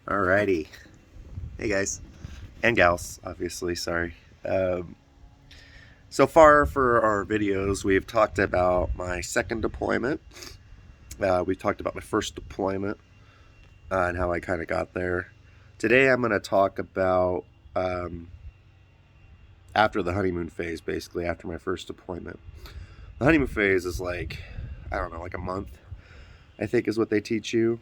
Alrighty. Hey guys. And gals, obviously, sorry. Um, so far for our videos, we've talked about my second deployment. We've talked about my first deployment and how I kind of got there. Today I'm going to talk about um, after the honeymoon phase, basically, after my first deployment. The honeymoon phase is like, I don't know, like a month, I think is what they teach you.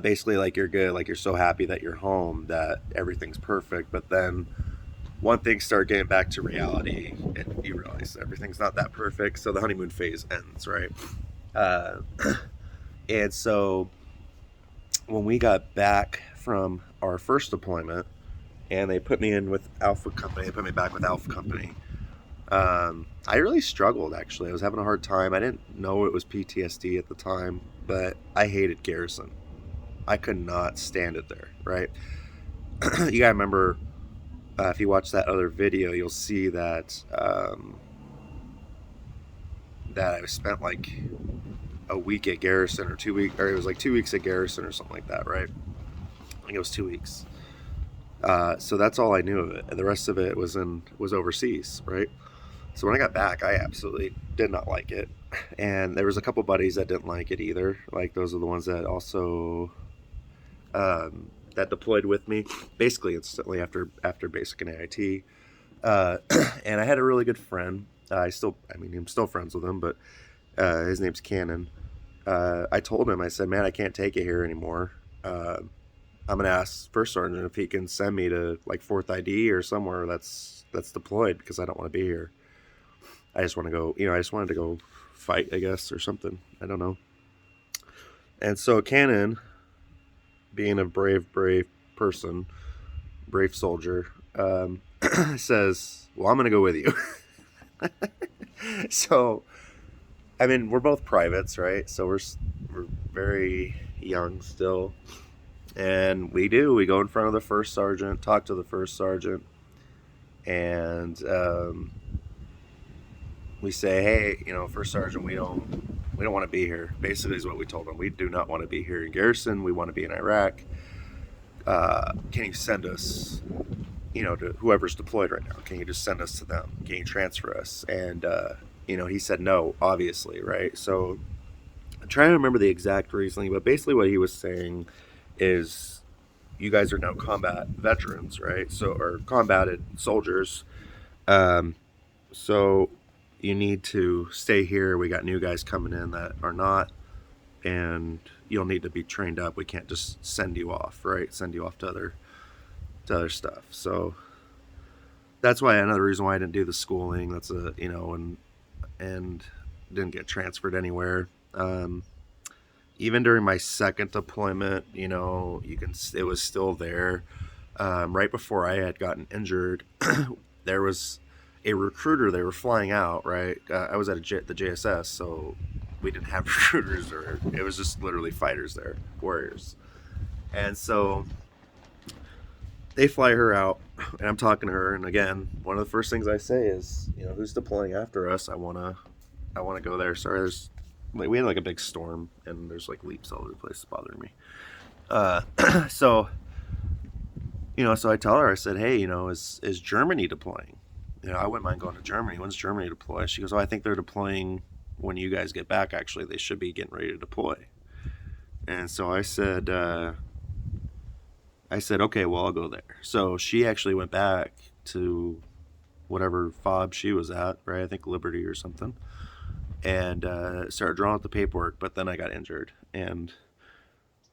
Basically, like you're good, like you're so happy that you're home that everything's perfect, but then one things start getting back to reality and you realize everything's not that perfect, so the honeymoon phase ends, right? uh, and so when we got back from our first deployment and they put me in with Alpha Company, they put me back with Alpha Company. I really struggled, actually. I was having a hard time. I didn't know it was PTSD at the time, but I hated Garrison. I could not stand it there, right? You gotta remember, if you watch that other video, you'll see that I spent like a week at Garrison, or 2 weeks, or it was like 2 weeks at Garrison or something like that, right? I think it was 2 weeks. So that's all I knew of it, and the rest of it was overseas, right? So when I got back, I absolutely did not like it, and there was a couple buddies that didn't like it either. Like those are the ones that also that deployed with me, basically instantly after basic and AIT. Uh, and I had a really good friend. I'm still friends with him, but his name's Cannon. I told him, I said, man, I can't take it here anymore. I'm gonna ask First Sergeant if he can send me to like Fourth ID or somewhere that's deployed, because I don't want to be here. I just want to go. I just wanted to go fight, I guess, or something. I don't know. And so Cannon, being a brave person, brave soldier, says, "Well, I'm gonna go with you." So, I mean, we're both privates, right? So we're very young still, and we go in front of the first sergeant, talk to the first sergeant, and we say, "Hey, first sergeant, we don't want to be here." Basically, is what we told him. We do not want to be here in Garrison. We want to be in Iraq. Can you send us, to whoever's deployed right now? Can you just send us to them? Can you transfer us? And he said no, obviously, right? So I'm trying to remember the exact reasoning, but basically what he was saying is, you guys are now combat veterans, right? So, or combated soldiers. Um, so you need to stay here. We got new guys coming in that are not, and you'll need to be trained up. We can't just send you off, right? Send you off to other stuff. So that's why, another reason why I didn't do the schooling. That's and didn't get transferred anywhere. Even during my second deployment, it was still there. Right before I had gotten injured, there was a recruiter. They were flying out. Right, I was at the JSS, so we didn't have recruiters, or it was just literally fighters there, warriors. And so they fly her out, and I'm talking to her. And again, one of the first things I say is, who's deploying after us? I wanna go there. Sorry, we had like a big storm, and there's like leaps all over the place. It's bothering me. So so I tell her, I said, hey, is Germany deploying? I wouldn't mind going to Germany. When's Germany deploy? She goes, oh, I think they're deploying when you guys get back. Actually, they should be getting ready to deploy. And so I said, okay, well, I'll go there. So she actually went back to whatever fob she was at, right? I think Liberty or something, and started drawing out the paperwork. But then I got injured, and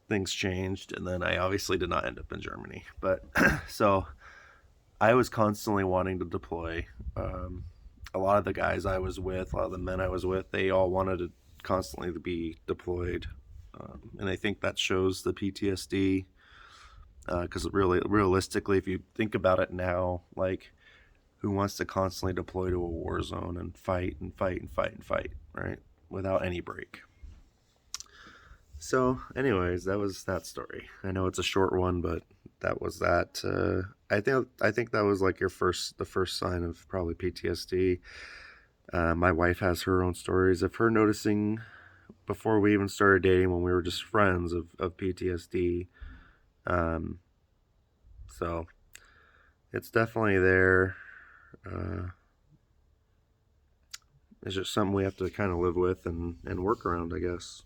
things changed, and then I obviously did not end up in Germany. But so I was constantly wanting to deploy. A lot of the guys I was with, a lot of the men I was with, they all wanted to constantly to be deployed, and I think that shows the PTSD. Because really, realistically, if you think about it now, like, who wants to constantly deploy to a war zone and fight and fight and fight and fight, right? Without any break. So, anyways, that was that story. I know it's a short one, but that was that. I think that was like the first sign of probably PTSD. My wife has her own stories of her noticing before we even started dating, when we were just friends, of PTSD. Um, so it's definitely there. Uh, it's just something we have to kind of live with and work around, I guess.